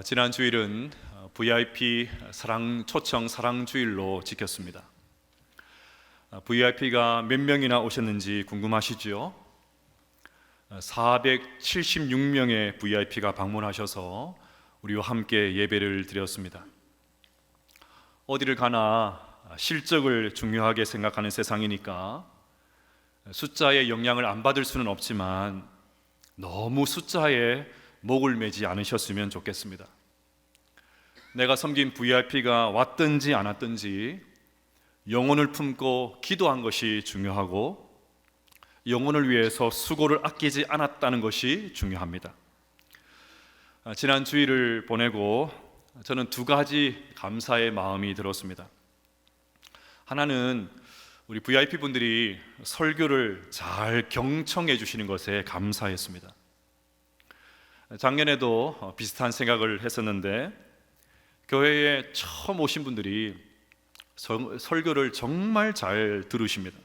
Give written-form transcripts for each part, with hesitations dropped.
지난 주일은 VIP 사랑 초청 사랑 주일로 지켰습니다. VIP가 몇 명이나 오셨는지 궁금하시죠? 476명의 VIP가 방문하셔서 우리와 함께 예배를 드렸습니다. 어디를 가나 실적을 중요하게 생각하는 세상이니까 숫자의 영향을 안 받을 수는 없지만 너무 숫자에 목을 매지 않으셨으면 좋겠습니다. 내가 섬긴 VIP가 왔든지 안 왔든지 영혼을 품고 기도한 것이 중요하고 영혼을 위해서 수고를 아끼지 않았다는 것이 중요합니다. 지난 주일을 보내고 저는 두 가지 감사의 마음이 들었습니다. 하나는 우리 VIP 분들이 설교를 잘 경청해 주시는 것에 감사했습니다. 작년에도 비슷한 생각을 했었는데 교회에 처음 오신 분들이 설교를 정말 잘 들으십니다.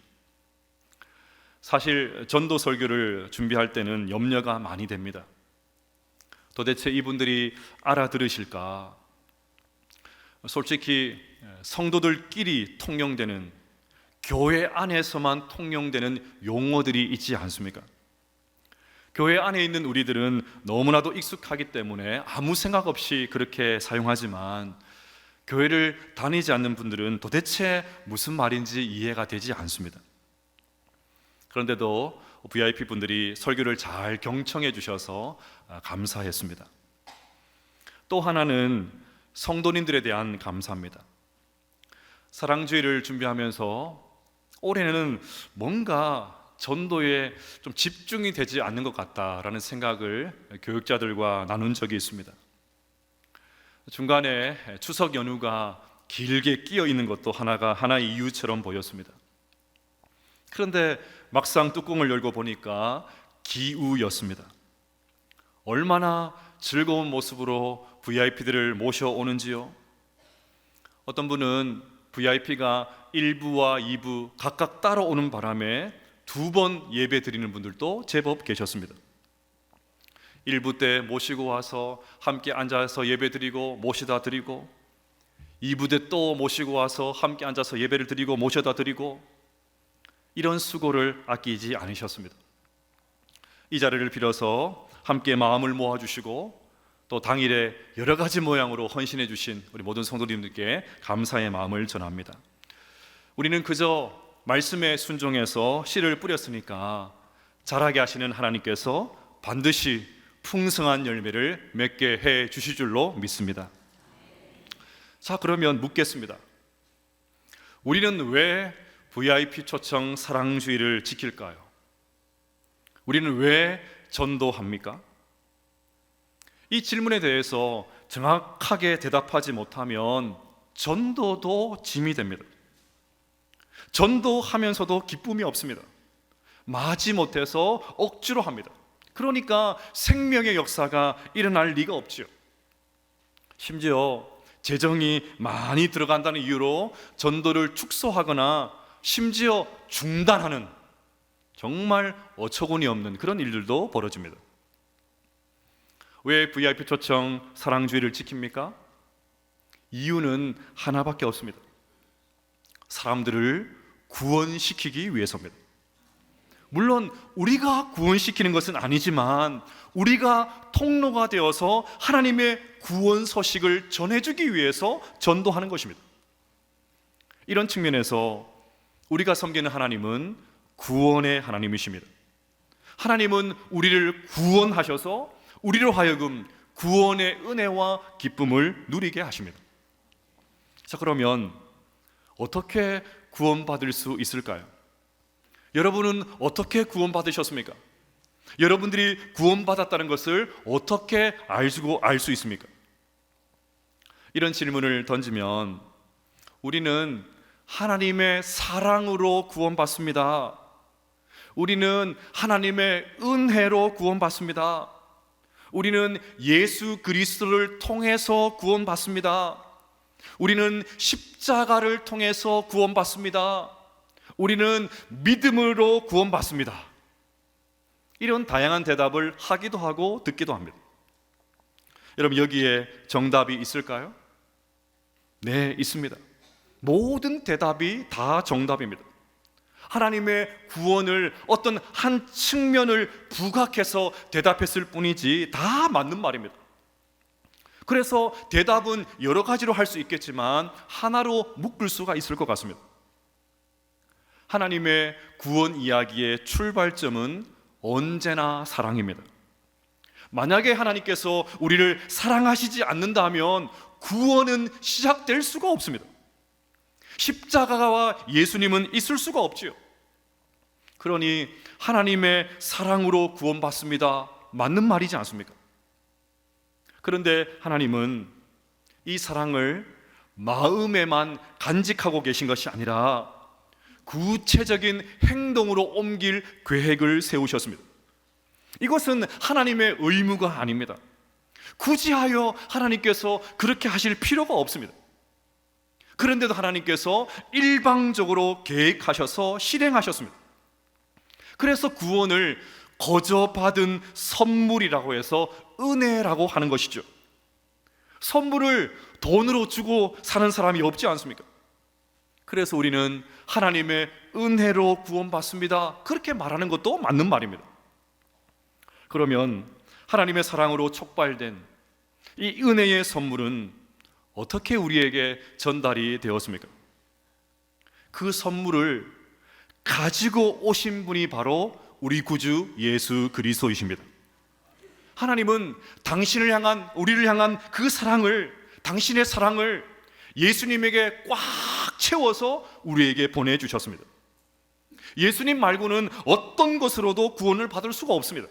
사실 전도 설교를 준비할 때는 염려가 많이 됩니다. 도대체 이분들이 알아들으실까? 솔직히 성도들끼리 통용되는, 교회 안에서만 통용되는 용어들이 있지 않습니까? 교회 안에 있는 우리들은 너무나도 익숙하기 때문에 아무 생각 없이 그렇게 사용하지만 교회를 다니지 않는 분들은 도대체 무슨 말인지 이해가 되지 않습니다. 그런데도 VIP 분들이 설교를 잘 경청해 주셔서 감사했습니다. 또 하나는 성도님들에 대한 감사입니다. 사랑주일을 준비하면서 올해는 뭔가 전도에 좀 집중이 되지 않는 것 같다라는 생각을 교육자들과 나눈 적이 있습니다. 중간에 추석 연휴가 길게 끼어 있는 것도 하나의 이유처럼 보였습니다. 그런데 막상 뚜껑을 열고 보니까 기우였습니다. 얼마나 즐거운 모습으로 VIP들을 모셔오는지요. 어떤 분은 VIP가 1부와 2부 각각 따라오는 바람에 2번 예배 드리는 분들도 제법 계셨습니다. 1부 때 모시고 와서 함께 앉아서 예배 드리고 모시다 드리고, 2부 때 또 모시고 와서 함께 앉아서 예배를 드리고 모셔다 드리고, 이런 수고를 아끼지 않으셨습니다. 이 자리를 빌어서 함께 마음을 모아주시고 또 당일에 여러 가지 모양으로 헌신해 주신 우리 모든 성도님들께 감사의 마음을 전합니다. 우리는 그저 말씀에 순종해서 씨를 뿌렸으니까 자라게 하시는 하나님께서 반드시 풍성한 열매를 맺게 해 주실 줄로 믿습니다. 자, 그러면 묻겠습니다. 우리는 왜 VIP 초청 사랑주의를 지킬까요? 우리는 왜 전도합니까? 이 질문에 대해서 정확하게 대답하지 못하면 전도도 짐이 됩니다. 전도하면서도 기쁨이 없습니다. 마지못해서 억지로 합니다. 그러니까 생명의 역사가 일어날 리가 없죠. 심지어 재정이 많이 들어간다는 이유로 전도를 축소하거나 심지어 중단하는 정말 어처구니 없는 그런 일들도 벌어집니다. 왜 VIP 초청 사랑주의를 지킵니까? 이유는 하나밖에 없습니다. 사람들을 구원시키기 위해서입니다. 물론 우리가 구원시키는 것은 아니지만 우리가 통로가 되어서 하나님의 구원 소식을 전해주기 위해서 전도하는 것입니다. 이런 측면에서 우리가 섬기는 하나님은 구원의 하나님이십니다. 하나님은 우리를 구원하셔서 우리로 하여금 구원의 은혜와 기쁨을 누리게 하십니다. 자, 그러면 어떻게 구원받을 수 있을까요? 여러분은 어떻게 구원받으셨습니까? 여러분들이 구원받았다는 것을 어떻게 알 수 있습니까? 이런 질문을 던지면 우리는 하나님의 사랑으로 구원받습니다. 우리는 하나님의 은혜로 구원받습니다. 우리는 예수 그리스도를 통해서 구원받습니다. 우리는 십자가를 통해서 구원받습니다. 우리는 믿음으로 구원받습니다. 이런 다양한 대답을 하기도 하고 듣기도 합니다. 여러분, 여기에 정답이 있을까요? 네, 있습니다. 모든 대답이 다 정답입니다. 하나님의 구원을 어떤 한 측면을 부각해서 대답했을 뿐이지 다 맞는 말입니다. 그래서 대답은 여러 가지로 할 수 있겠지만 하나로 묶을 수가 있을 것 같습니다. 하나님의 구원 이야기의 출발점은 언제나 사랑입니다. 만약에 하나님께서 우리를 사랑하시지 않는다면 구원은 시작될 수가 없습니다. 십자가와 예수님은 있을 수가 없지요. 그러니 하나님의 사랑으로 구원받습니다, 맞는 말이지 않습니까? 그런데 하나님은 이 사랑을 마음에만 간직하고 계신 것이 아니라 구체적인 행동으로 옮길 계획을 세우셨습니다. 이것은 하나님의 의무가 아닙니다. 굳이하여 하나님께서 그렇게 하실 필요가 없습니다. 그런데도 하나님께서 일방적으로 계획하셔서 실행하셨습니다. 그래서 구원을 거저 받은 선물이라고 해서 은혜라고 하는 것이죠. 선물을 돈으로 주고 사는 사람이 없지 않습니까? 그래서 우리는 하나님의 은혜로 구원받습니다, 그렇게 말하는 것도 맞는 말입니다. 그러면 하나님의 사랑으로 촉발된 이 은혜의 선물은 어떻게 우리에게 전달이 되었습니까? 그 선물을 가지고 오신 분이 바로 우리 구주 예수 그리스도이십니다. 하나님은 당신을 향한, 우리를 향한 그 사랑을, 당신의 사랑을 예수님에게 꽉 채워서 우리에게 보내주셨습니다. 예수님 말고는 어떤 것으로도 구원을 받을 수가 없습니다.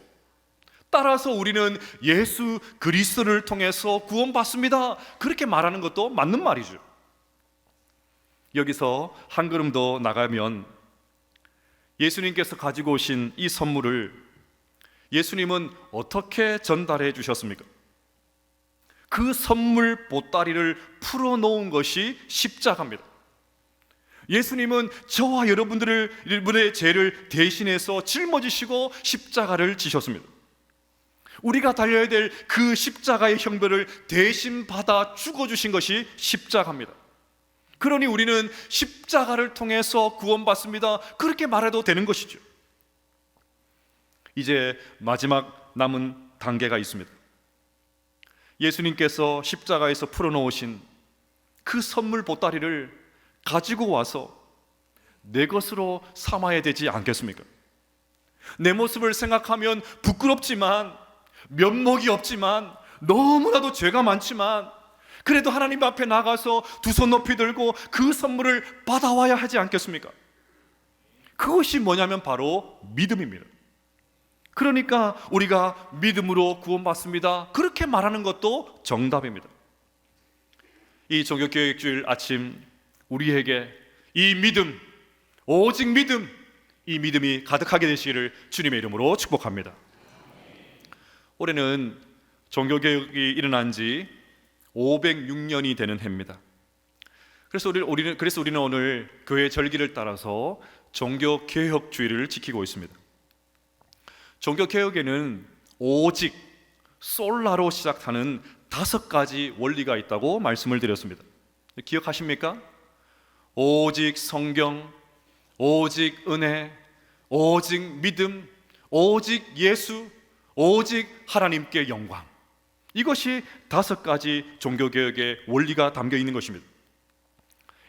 따라서 우리는 예수 그리스도를 통해서 구원받습니다, 그렇게 말하는 것도 맞는 말이죠. 여기서 한 걸음 더 나가면 예수님께서 가지고 오신 이 선물을 예수님은 어떻게 전달해 주셨습니까? 그 선물 보따리를 풀어놓은 것이 십자가입니다. 예수님은 저와 여러분의 죄를 대신해서 짊어지시고 십자가를 지셨습니다. 우리가 달려야 될 그 십자가의 형벌을 대신 받아 죽어주신 것이 십자가입니다. 그러니 우리는 십자가를 통해서 구원받습니다, 그렇게 말해도 되는 것이죠. 이제 마지막 남은 단계가 있습니다. 예수님께서 십자가에서 풀어놓으신 그 선물 보따리를 가지고 와서 내 것으로 삼아야 되지 않겠습니까? 내 모습을 생각하면 부끄럽지만, 면목이 없지만, 너무나도 죄가 많지만, 그래도 하나님 앞에 나가서 두 손 높이 들고 그 선물을 받아와야 하지 않겠습니까? 그것이 뭐냐면 바로 믿음입니다. 그러니까 우리가 믿음으로 구원받습니다, 그렇게 말하는 것도 정답입니다. 이 종교개혁주일 아침 우리에게 이 믿음, 오직 믿음, 이 믿음이 가득하게 되시기를 주님의 이름으로 축복합니다. 올해는 종교개혁이 일어난 지 506년이 되는 해입니다. 그래서 우리는 오늘 교회 절기를 따라서 종교개혁주의를 지키고 있습니다. 종교개혁에는 오직 솔라로 시작하는 5가지 원리가 있다고 말씀을 드렸습니다. 기억하십니까? 오직 성경, 오직 은혜, 오직 믿음, 오직 예수, 오직 하나님께 영광. 이것이 5가지 종교개혁의 원리가 담겨 있는 것입니다.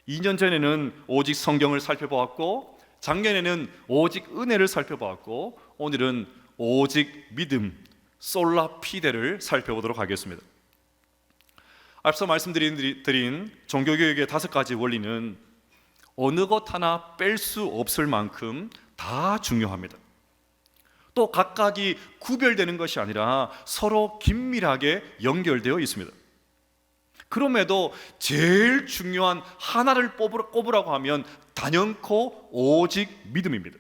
2년 전에는 오직 성경을 살펴보았고, 작년에는 오직 은혜를 살펴보았고, 오늘은 오직 믿음, 솔라 피데를 살펴보도록 하겠습니다. 앞서 말씀드린 종교개혁의 5가지 원리는 어느 것 하나 뺄 수 없을 만큼 다 중요합니다. 또 각각이 구별되는 것이 아니라 서로 긴밀하게 연결되어 있습니다. 그럼에도 제일 중요한 하나를 꼽으라고 하면 단연코 오직 믿음입니다.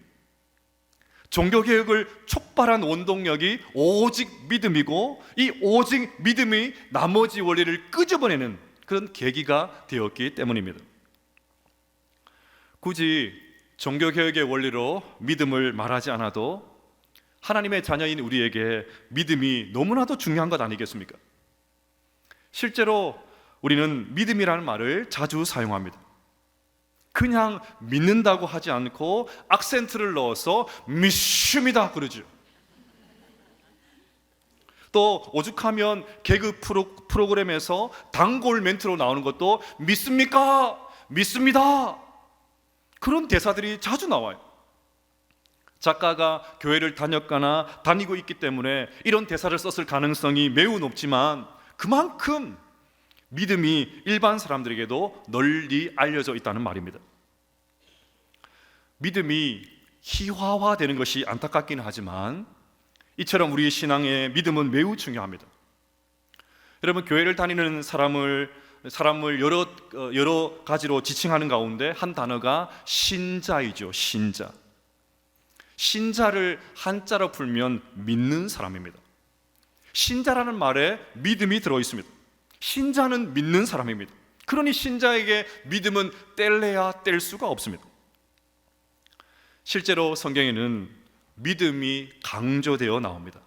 종교개혁을 촉발한 원동력이 오직 믿음이고, 이 오직 믿음이 나머지 원리를 끄집어내는 그런 계기가 되었기 때문입니다. 굳이 종교개혁의 원리로 믿음을 말하지 않아도 하나님의 자녀인 우리에게 믿음이 너무나도 중요한 것 아니겠습니까? 실제로 우리는 믿음이라는 말을 자주 사용합니다. 그냥 믿는다고 하지 않고 악센트를 넣어서 믿습니다 그러죠. 또 오죽하면 개그 프로그램에서 단골 멘트로 나오는 것도 믿습니까? 믿습니다. 그런 대사들이 자주 나와요. 작가가 교회를 다녔거나 다니고 있기 때문에 이런 대사를 썼을 가능성이 매우 높지만 그만큼 믿음이 일반 사람들에게도 널리 알려져 있다는 말입니다. 믿음이 희화화되는 것이 안타깝긴 하지만 이처럼 우리의 신앙의 믿음은 매우 중요합니다. 여러분, 교회를 다니는 사람을 여러 가지로 지칭하는 가운데 한 단어가 신자이죠. 신자를 한자로 풀면 믿는 사람입니다. 신자라는 말에 믿음이 들어있습니다. 신자는 믿는 사람입니다. 그러니 신자에게 믿음은 뗄래야 뗄 수가 없습니다. 실제로 성경에는 믿음이 강조되어 나옵니다.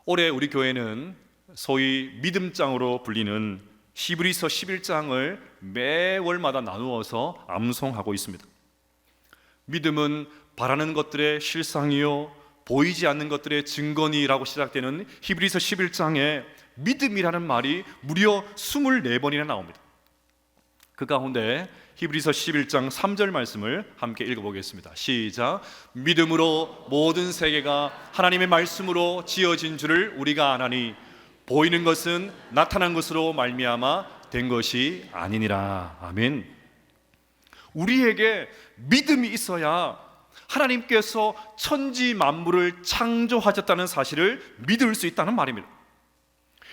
올해 우리 교회는 소위 믿음장으로 불리는 히브리서 11장을 매월마다 나누어서 암송하고 있습니다. 믿음은 바라는 것들의 실상이요 보이지 않는 것들의 증거니라고 시작되는 히브리서 11장에 믿음이라는 말이 무려 24번이나 나옵니다. 그 가운데 히브리서 11장 3절 말씀을 함께 읽어보겠습니다. 시작. 믿음으로 모든 세계가 하나님의 말씀으로 지어진 줄을 우리가 아나니 보이는 것은 나타난 것으로 말미암아 된 것이 아니니라. 아멘. 우리에게 믿음이 있어야 하나님께서 천지 만물을 창조하셨다는 사실을 믿을 수 있다는 말입니다.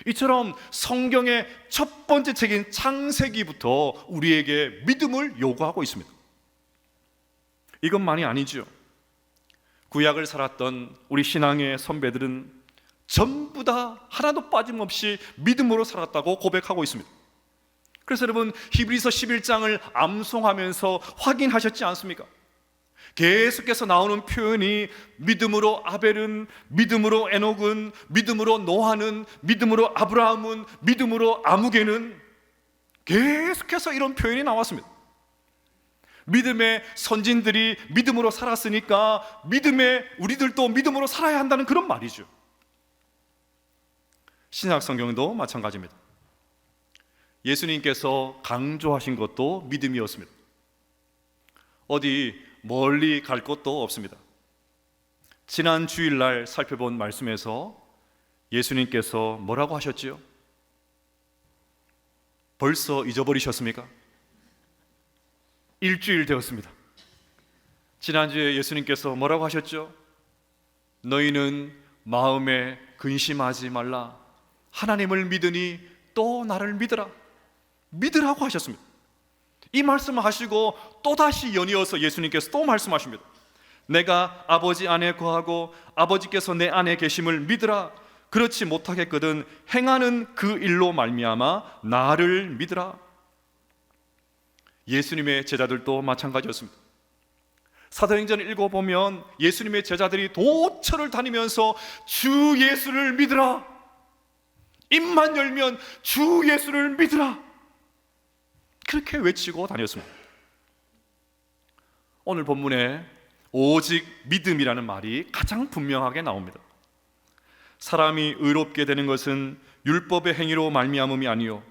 이처럼 성경의 첫 번째 책인 창세기부터 우리에게 믿음을 요구하고 있습니다. 이것만이 아니죠. 구약을 살았던 우리 신앙의 선배들은 전부 다 하나도 빠짐없이 믿음으로 살았다고 고백하고 있습니다. 그래서 여러분, 히브리서 11장을 암송하면서 확인하셨지 않습니까? 계속해서 나오는 표현이 믿음으로 아벨은, 믿음으로 에녹은, 믿음으로 노아는, 믿음으로 아브라함은, 믿음으로 아무개는, 계속해서 이런 표현이 나왔습니다. 믿음의 선진들이 믿음으로 살았으니까 믿음의 우리들도 믿음으로 살아야 한다는 그런 말이죠. 신약 성경도 마찬가지입니다. 예수님께서 강조하신 것도 믿음이었습니다. 어디 멀리 갈 것도 없습니다. 지난 주일날 살펴본 말씀에서 예수님께서 뭐라고 하셨지요? 벌써 잊어버리셨습니까? 일주일 되었습니다. 지난주에 예수님께서 뭐라고 하셨죠? 너희는 마음에 근심하지 말라. 하나님을 믿으니 또 나를 믿으라고 하셨습니다. 이 말씀을 하시고 또다시 연이어서 예수님께서 또 말씀하십니다. 내가 아버지 안에 거하고 아버지께서 내 안에 계심을 믿으라. 그렇지 못하겠거든 행하는 그 일로 말미암아 나를 믿으라. 예수님의 제자들도 마찬가지였습니다. 사도행전을 읽어보면 예수님의 제자들이 도처를 다니면서 주 예수를 믿으라, 입만 열면 주 예수를 믿으라, 그렇게 외치고 다녔습니다. 오늘 본문에 오직 믿음이라는 말이 가장 분명하게 나옵니다. 사람이 의롭게 되는 것은 율법의 행위로 말미암음이 아니요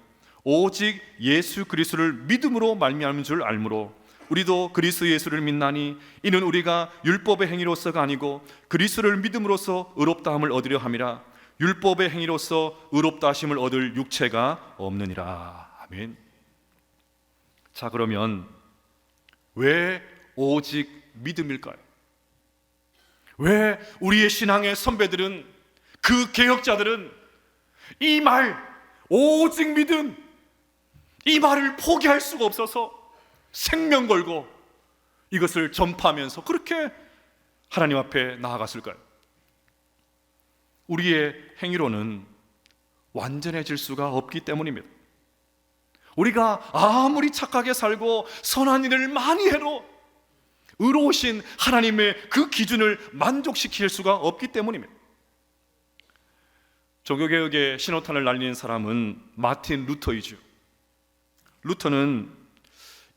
오직 예수 그리스도를 믿음으로 말미암은 줄 알므로 우리도 그리스도 예수를 믿나니 이는 우리가 율법의 행위로서가 아니고 그리스도를 믿음으로써 의롭다함을 얻으려 함이라. 율법의 행위로서 의롭다 하심을 얻을 육체가 없느니라. 아멘. 자, 그러면 왜 오직 믿음일까요? 왜 우리의 신앙의 선배들은, 그 개혁자들은 이 말, 오직 믿음, 이 말을 포기할 수가 없어서 생명 걸고 이것을 전파하면서 그렇게 하나님 앞에 나아갔을까요? 우리의 행위로는 완전해질 수가 없기 때문입니다. 우리가 아무리 착하게 살고 선한 일을 많이 해도 의로우신 하나님의 그 기준을 만족시킬 수가 없기 때문입니다. 종교개혁의 신호탄을 날리는 사람은 마틴 루터이죠. 루터는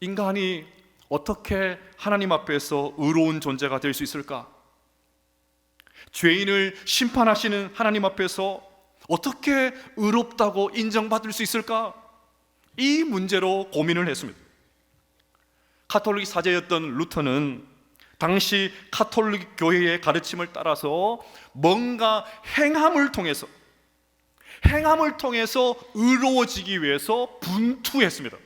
인간이 어떻게 하나님 앞에서 의로운 존재가 될 수 있을까? 죄인을 심판하시는 하나님 앞에서 어떻게 의롭다고 인정받을 수 있을까? 이 문제로 고민을 했습니다. 가톨릭 사제였던 루터는 당시 가톨릭 교회의 가르침을 따라서 뭔가 행함을 통해서 의로워지기 위해서 분투했습니다.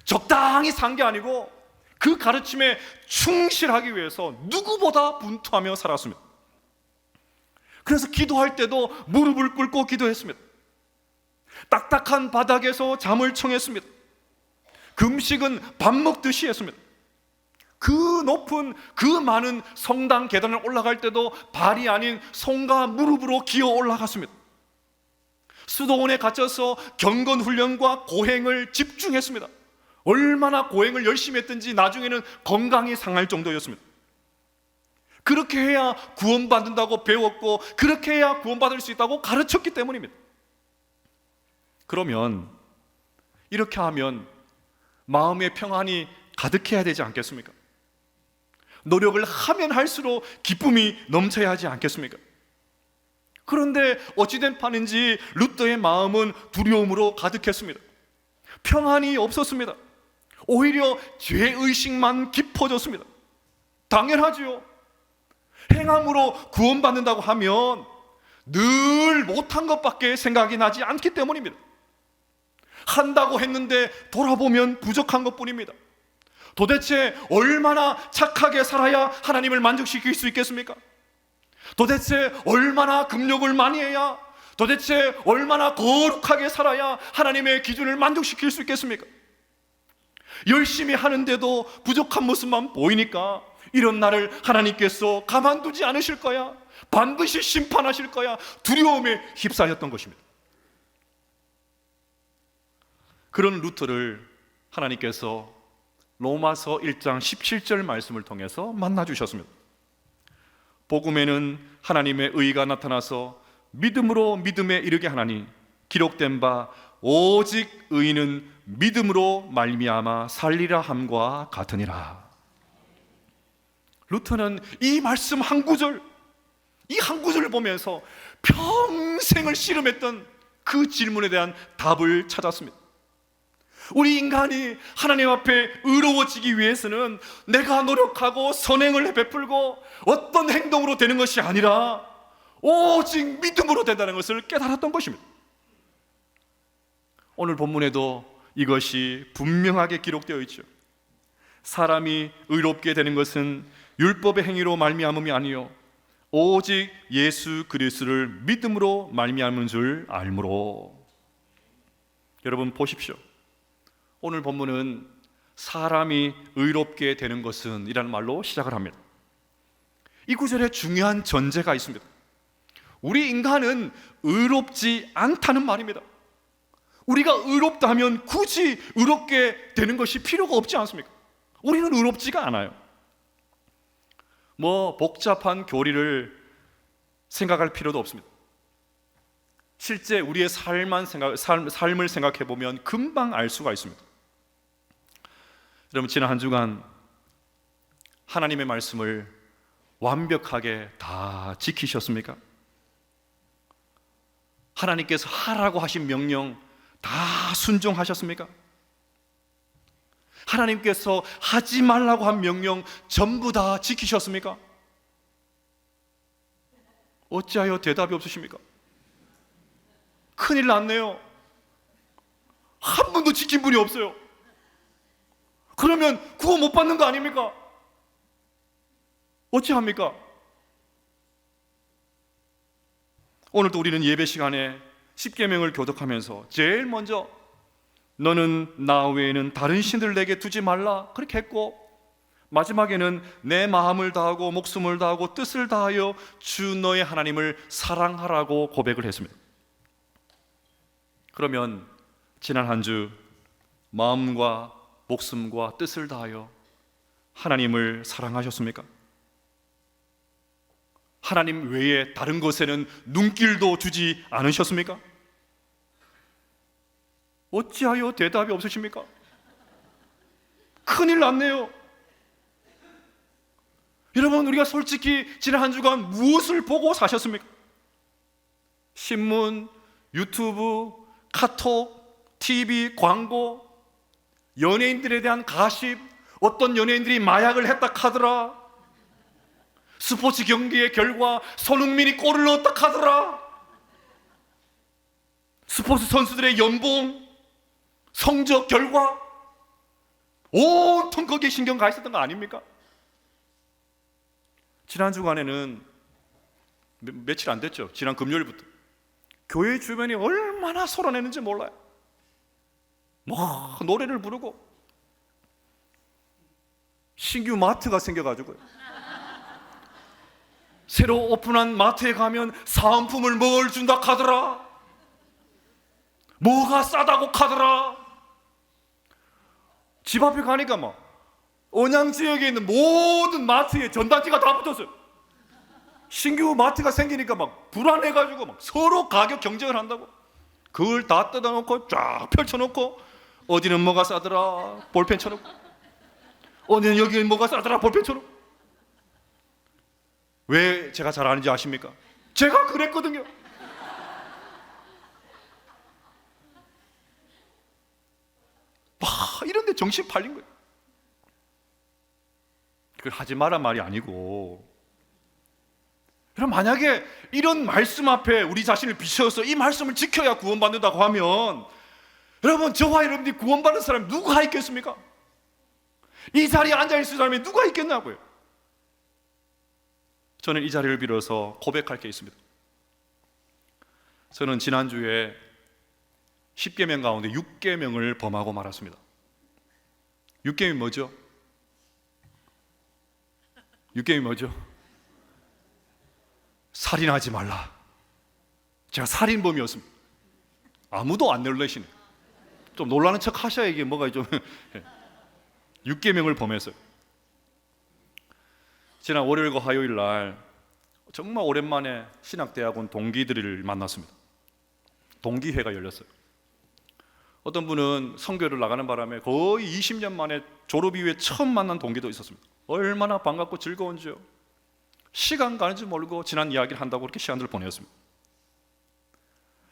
적당히 산 게 아니고 그 가르침에 충실하기 위해서 누구보다 분투하며 살았습니다. 그래서 기도할 때도 무릎을 꿇고 기도했습니다. 딱딱한 바닥에서 잠을 청했습니다. 금식은 밥 먹듯이 했습니다. 그 높은 그 많은 성당 계단을 올라갈 때도 발이 아닌 손과 무릎으로 기어 올라갔습니다. 수도원에 갇혀서 경건 훈련과 고행을 집중했습니다. 얼마나 고행을 열심히 했든지 나중에는 건강이 상할 정도였습니다. 그렇게 해야 구원받는다고 배웠고 그렇게 해야 구원받을 수 있다고 가르쳤기 때문입니다. 그러면 이렇게 하면 마음의 평안이 가득해야 되지 않겠습니까? 노력을 하면 할수록 기쁨이 넘쳐야 하지 않겠습니까? 그런데 어찌된 판인지 루터의 마음은 두려움으로 가득했습니다. 평안이 없었습니다. 오히려 죄의식만 깊어졌습니다. 당연하지요. 행함으로 구원받는다고 하면 늘 못한 것밖에 생각이 나지 않기 때문입니다. 한다고 했는데 돌아보면 부족한 것뿐입니다. 도대체 얼마나 착하게 살아야 하나님을 만족시킬 수 있겠습니까? 도대체 얼마나 금욕을 많이 해야, 도대체 얼마나 거룩하게 살아야 하나님의 기준을 만족시킬 수 있겠습니까? 열심히 하는데도 부족한 모습만 보이니까 이런 나를 하나님께서 가만두지 않으실 거야, 반드시 심판하실 거야, 두려움에 휩싸였던 것입니다. 그런 루터를 하나님께서 로마서 1장 17절 말씀을 통해서 만나주셨습니다. 복음에는 하나님의 의가 나타나서 믿음으로 믿음에 이르게 하나니 기록된 바 오직 의인은 믿음으로 말미암아 살리라 함과 같으니라. 루터는 이 말씀 한 구절, 이 한 구절을 보면서 평생을 씨름했던 그 질문에 대한 답을 찾았습니다. 우리 인간이 하나님 앞에 의로워지기 위해서는 내가 노력하고 선행을 베풀고 어떤 행동으로 되는 것이 아니라 오직 믿음으로 된다는 것을 깨달았던 것입니다. 오늘 본문에도 이것이 분명하게 기록되어 있죠. 사람이 의롭게 되는 것은 율법의 행위로 말미암음이 아니요 오직 예수 그리스도를 믿음으로 말미암은 줄 알므로. 여러분 보십시오. 오늘 본문은 사람이 의롭게 되는 것은 이라는 말로 시작을 합니다. 이 구절에 중요한 전제가 있습니다. 우리 인간은 의롭지 않다는 말입니다. 우리가 의롭다면 굳이 의롭게 되는 것이 필요가 없지 않습니까? 우리는 의롭지가 않아요. 복잡한 교리를 생각할 필요도 없습니다. 실제 우리의 삶을 생각해 보면 금방 알 수가 있습니다. 여러분, 지난 한 주간 하나님의 말씀을 완벽하게 다 지키셨습니까? 하나님께서 하라고 하신 명령 다 순종하셨습니까? 하나님께서 하지 말라고 한 명령 전부 다 지키셨습니까? 어찌하여 대답이 없으십니까? 큰일 났네요. 한 번도 지킨 분이 없어요. 그러면 구원 못 받는 거 아닙니까? 어찌합니까? 오늘도 우리는 예배 시간에 십계명을 교독하면서 제일 먼저 너는 나 외에는 다른 신들을 내게 두지 말라 그렇게 했고, 마지막에는 내 마음을 다하고 목숨을 다하고 뜻을 다하여 주 너의 하나님을 사랑하라고 고백을 했습니다. 그러면 지난 한 주 마음과 목숨과 뜻을 다하여 하나님을 사랑하셨습니까? 하나님 외에 다른 것에는 눈길도 주지 않으셨습니까? 어찌하여 대답이 없으십니까? 큰일 났네요. 여러분, 우리가 솔직히 지난 한 주간 무엇을 보고 사셨습니까? 신문, 유튜브, 카톡, TV, 광고, 연예인들에 대한 가십, 어떤 연예인들이 마약을 했다 카더라, 스포츠 경기의 결과 손흥민이 골을 넣었다 카더라, 스포츠 선수들의 연봉, 성적 결과, 온통 거기에 신경 가 있었던 거 아닙니까? 지난 주간에는 며칠 안 됐죠. 지난 금요일부터 교회 주변이 얼마나 쏟아내는지 몰라요. 막 노래를 부르고 신규 마트가 생겨가지고요. 새로 오픈한 마트에 가면 사은품을 뭘 준다 카더라, 뭐가 싸다고 카더라. 집 앞에 가니까 막 언양 지역에 있는 모든 마트에 전단지가 다 붙었어요. 신규 마트가 생기니까 막 불안해가지고 막 서로 가격 경쟁을 한다고. 그걸 다 뜯어놓고 쫙 펼쳐놓고, 어디는 뭐가 싸더라 볼펜 쳐놓고, 어디는 여기는 뭐가 싸더라 볼펜 쳐놓고. 왜 제가 잘 아는지 아십니까? 제가 그랬거든요. 막 이런데 정신 팔린 거예요. 그걸 하지 마라 말이 아니고, 그럼 만약에 이런 말씀 앞에 우리 자신을 비춰서 이 말씀을 지켜야 구원받는다고 하면, 여러분, 저와 여러분들이 구원받는 사람이 누가 있겠습니까? 이 자리에 앉아있을 사람이 누가 있겠냐고요. 저는 이 자리를 빌어서 고백할 게 있습니다. 저는 지난주에 10계명 가운데 6계명을 범하고 말았습니다. 6계명이 뭐죠? 6계명이 뭐죠? 살인하지 말라. 제가 살인범이었습니다. 아무도 안 놀라시네. 좀 놀라는 척 하셔야 이게 뭐가 좀 6계명을 범했어요. 지난 월요일과 화요일 날 정말 오랜만에 신학대학원 동기들을 만났습니다. 동기회가 열렸어요. 어떤 분은 선교를 나가는 바람에 거의 20년 만에 졸업 이후에 처음 만난 동기도 있었습니다. 얼마나 반갑고 즐거운지요. 시간 가는 줄 모르고 지난 이야기를 한다고 그렇게 시간을 보냈습니다.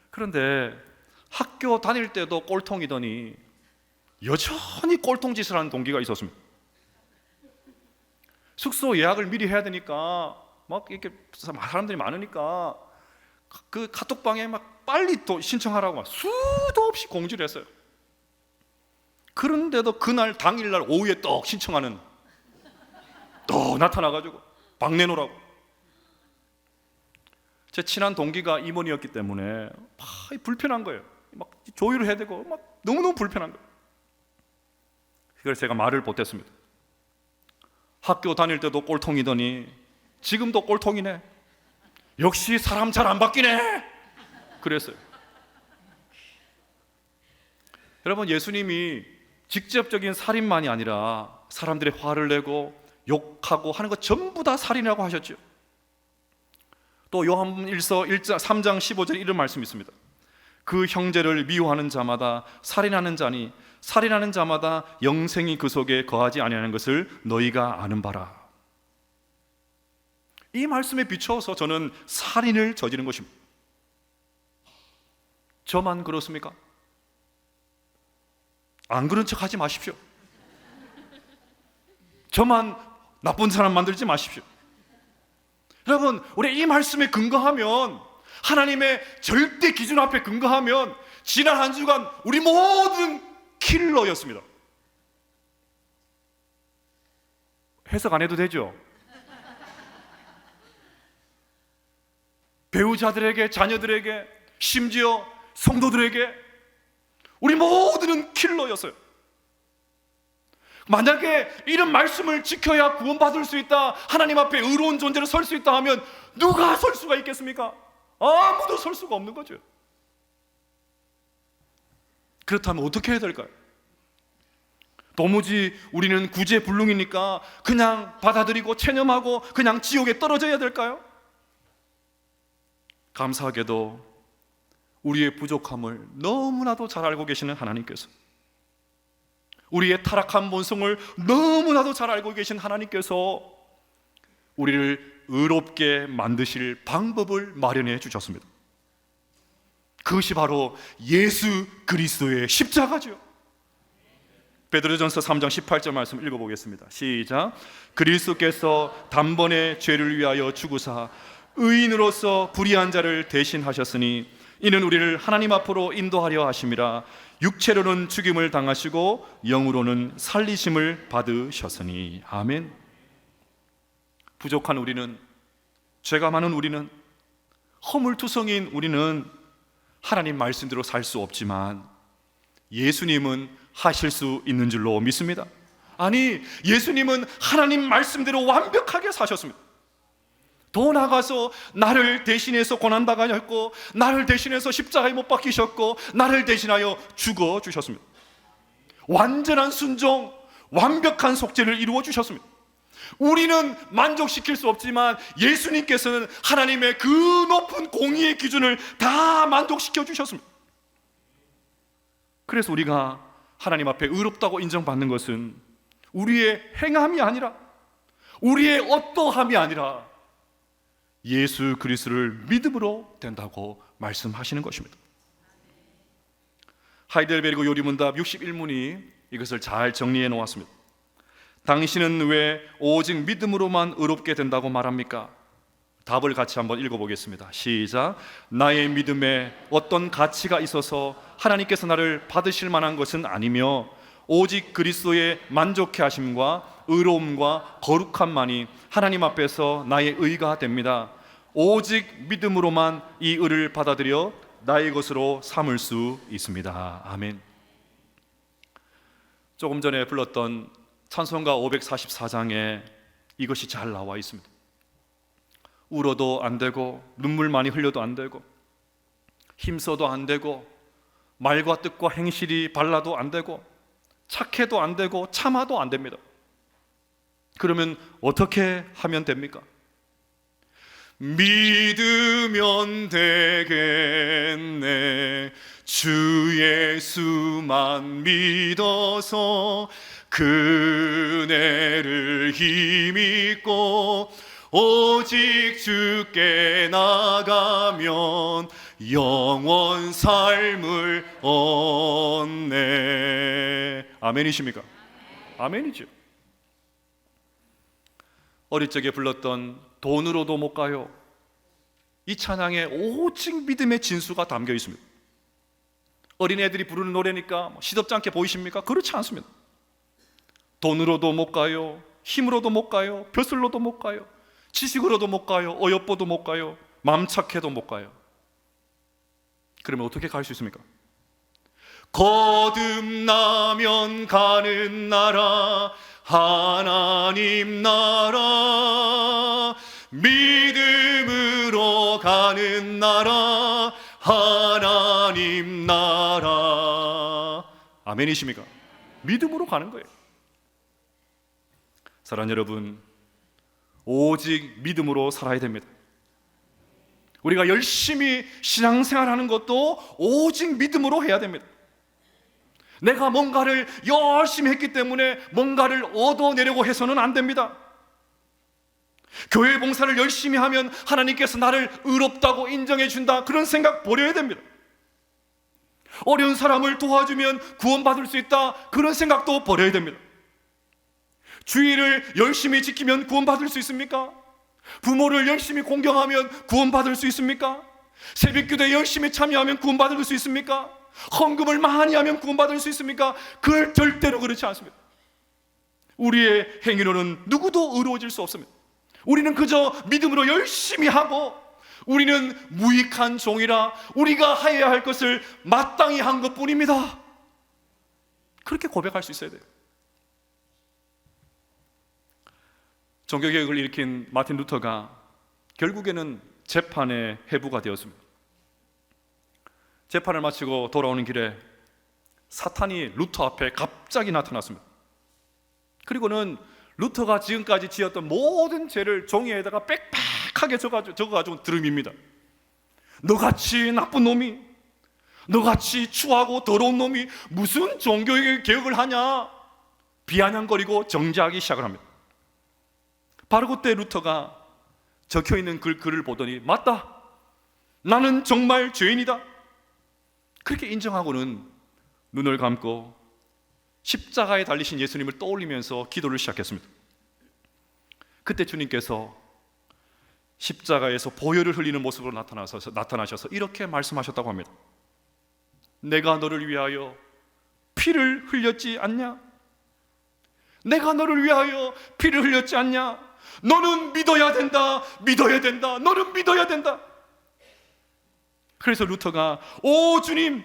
그런데 학교 다닐 때도 꼴통이더니 여전히 꼴통짓을 하는 동기가 있었습니다. 숙소 예약을 미리 해야 되니까 막 이렇게 사람들이 많으니까 그 카톡방에 막 빨리 또 신청하라고 막 수도 없이 공지를 했어요. 그런데도 그날 당일날 오후에 떡 신청하는, 또 나타나가지고 방 내놓으라고. 제 친한 동기가 임원이었기 때문에 막 불편한 거예요. 막 조율을 해야 되고 막 너무너무 불편한 거예요. 그래서 제가 말을 못했습니다. 학교 다닐 때도 꼴통이더니 지금도 꼴통이네. 역시 사람 잘 안 바뀌네. 그랬어요. 여러분, 예수님이 직접적인 살인만이 아니라 사람들의 화를 내고 욕하고 하는 것 전부 다 살인이라고 하셨죠. 또 요한일서 3장 15절에 이런 말씀이 있습니다. 그 형제를 미워하는 자마다 살인하는 자니 살인하는 자마다 영생이 그 속에 거하지 아니하는 것을 너희가 아는 바라. 이 말씀에 비추어서 저는 살인을 저지른 것입니다. 저만 그렇습니까? 안 그런 척 하지 마십시오. 저만 나쁜 사람 만들지 마십시오. 여러분, 우리 이 말씀에 근거하면, 하나님의 절대 기준 앞에 근거하면 지난 한 주간 우리 모든 킬러였습니다. 해석 안 해도 되죠? 배우자들에게, 자녀들에게, 심지어 성도들에게 우리 모두는 킬러였어요. 만약에 이런 말씀을 지켜야 구원받을 수 있다, 하나님 앞에 의로운 존재로 설 수 있다 하면 누가 설 수가 있겠습니까? 아무도 설 수가 없는 거죠. 그렇다면 어떻게 해야 될까요? 도무지 우리는 구제불능이니까 그냥 받아들이고 체념하고 그냥 지옥에 떨어져야 될까요? 감사하게도 우리의 부족함을 너무나도 잘 알고 계시는 하나님께서, 우리의 타락한 본성을 너무나도 잘 알고 계신 하나님께서 우리를 의롭게 만드실 방법을 마련해 주셨습니다. 그것이 바로 예수 그리스도의 십자가죠. 베드로전서 3장 18절 말씀 읽어보겠습니다. 시작. 그리스도께서 단번에 죄를 위하여 죽으사 의인으로서 불의한 자를 대신하셨으니 이는 우리를 하나님 앞으로 인도하려 하심이라. 육체로는 죽임을 당하시고 영으로는 살리심을 받으셨으니. 아멘. 부족한 우리는, 죄가 많은 우리는, 허물투성인 우리는 하나님 말씀대로 살 수 없지만 예수님은 하실 수 있는 줄로 믿습니다. 아니, 예수님은 하나님 말씀대로 완벽하게 사셨습니다. 더 나아가서 나를 대신해서 고난당하셨고, 나를 대신해서 십자가에 못 박히셨고, 나를 대신하여 죽어주셨습니다. 완전한 순종, 완벽한 속죄를 이루어 주셨습니다. 우리는 만족시킬 수 없지만 예수님께서는 하나님의 그 높은 공의의 기준을 다 만족시켜 주셨습니다. 그래서 우리가 하나님 앞에 의롭다고 인정받는 것은 우리의 행함이 아니라, 우리의 어떠함이 아니라 예수 그리스도를 믿음으로 된다고 말씀하시는 것입니다. 하이델베르그 요리문답 61문이 이것을 잘 정리해 놓았습니다. 당신은 왜 오직 믿음으로만 의롭게 된다고 말합니까? 답을 같이 한번 읽어보겠습니다. 시작. 나의 믿음에 어떤 가치가 있어서 하나님께서 나를 받으실 만한 것은 아니며 오직 그리스도의 만족해 하심과 의로움과 거룩함만이 하나님 앞에서 나의 의가 됩니다. 오직 믿음으로만 이 의를 받아들여 나의 것으로 삼을 수 있습니다. 아멘. 조금 전에 불렀던 찬송가 544장에 이것이 잘 나와 있습니다. 울어도 안 되고, 눈물 많이 흘려도 안 되고, 힘써도 안 되고, 말과 뜻과 행실이 발라도 안 되고, 착해도 안 되고, 참아도 안 됩니다. 그러면 어떻게 하면 됩니까? 믿으면 되겠네. 주 예수만 믿어서 그네를 힘입고 오직 주께 나가면 영원 삶을 얻네. 아멘이십니까? 아멘이죠. 어릴 적에 불렀던 돈으로도 못 가요, 이 찬양에 오직 믿음의 진수가 담겨 있습니다. 어린애들이 부르는 노래니까 시덥지 않게 보이십니까? 그렇지 않습니다. 돈으로도 못 가요, 힘으로도 못 가요, 벼슬로도 못 가요, 지식으로도 못 가요, 어여뻐도 못 가요, 마음 착해도 못 가요. 그러면 어떻게 갈 수 있습니까? 거듭나면 가는 나라, 하나님 나라. 믿음으로 가는 나라, 하나님 나라. 아멘이십니까? 믿음으로 가는 거예요. 사랑하는 여러분, 오직 믿음으로 살아야 됩니다. 우리가 열심히 신앙생활하는 것도 오직 믿음으로 해야 됩니다. 내가 뭔가를 열심히 했기 때문에 뭔가를 얻어내려고 해서는 안 됩니다. 교회 봉사를 열심히 하면 하나님께서 나를 의롭다고 인정해 준다, 그런 생각 버려야 됩니다. 어려운 사람을 도와주면 구원받을 수 있다, 그런 생각도 버려야 됩니다. 주의를 열심히 지키면 구원받을 수 있습니까? 부모를 열심히 공경하면 구원받을 수 있습니까? 새벽기도에 열심히 참여하면 구원받을 수 있습니까? 헌금을 많이 하면 구원받을 수 있습니까? 그걸 절대로 그렇지 않습니다. 우리의 행위로는 누구도 의로워질 수 없습니다. 우리는 그저 믿음으로 열심히 하고, 우리는 무익한 종이라 우리가 해야 할 것을 마땅히 한 것뿐입니다. 그렇게 고백할 수 있어야 돼요. 종교개혁을 일으킨 마틴 루터가 결국에는 재판의 해부가 되었습니다. 재판을 마치고 돌아오는 길에 사탄이 루터 앞에 갑자기 나타났습니다. 그리고는 루터가 지금까지 지었던 모든 죄를 종이에다가 빽빽하게 적어가지고 드럼입니다. 너같이 나쁜 놈이, 너같이 추하고 더러운 놈이 무슨 종교의 개혁을 하냐 비아냥거리고 정죄하기 시작을 합니다. 바로 그때 루터가 적혀있는 글을 보더니 맞다, 나는 정말 죄인이다, 그렇게 인정하고는 눈을 감고 십자가에 달리신 예수님을 떠올리면서 기도를 시작했습니다. 그때 주님께서 십자가에서 보혈을 흘리는 모습으로 나타나셔서 이렇게 말씀하셨다고 합니다. 내가 너를 위하여 피를 흘렸지 않냐? 내가 너를 위하여 피를 흘렸지 않냐? 너는 믿어야 된다, 믿어야 된다, 너는 믿어야 된다. 그래서 루터가 오 주님,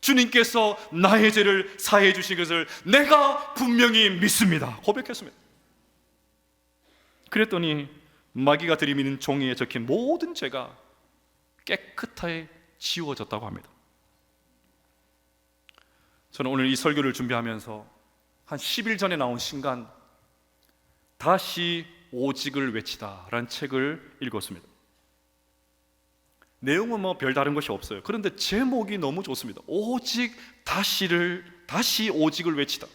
주님께서 나의 죄를 사해해 주신 것을 내가 분명히 믿습니다 고백했습니다. 그랬더니 마귀가 들이미는 종이에 적힌 모든 죄가 깨끗하게 지워졌다고 합니다. 저는 오늘 이 설교를 준비하면서 한 10일 전에 나온 신간 다시 오직을 외치다 라는 책을 읽었습니다. 내용은 뭐 별다른 것이 없어요. 그런데 제목이 너무 좋습니다. 오직 다시 오직을 외치다.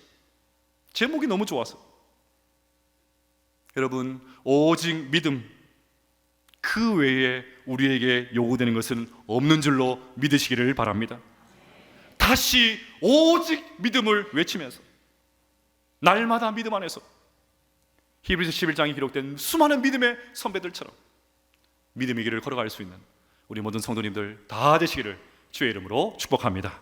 제목이 너무 좋아서. 여러분, 오직 믿음 그 외에 우리에게 요구되는 것은 없는 줄로 믿으시기를 바랍니다. 다시 오직 믿음을 외치면서 날마다 믿음 안에서 히브리서 11장에 기록된 수많은 믿음의 선배들처럼 믿음의 길을 걸어갈 수 있는 우리 모든 성도님들 다 되시기를 주의 이름으로 축복합니다.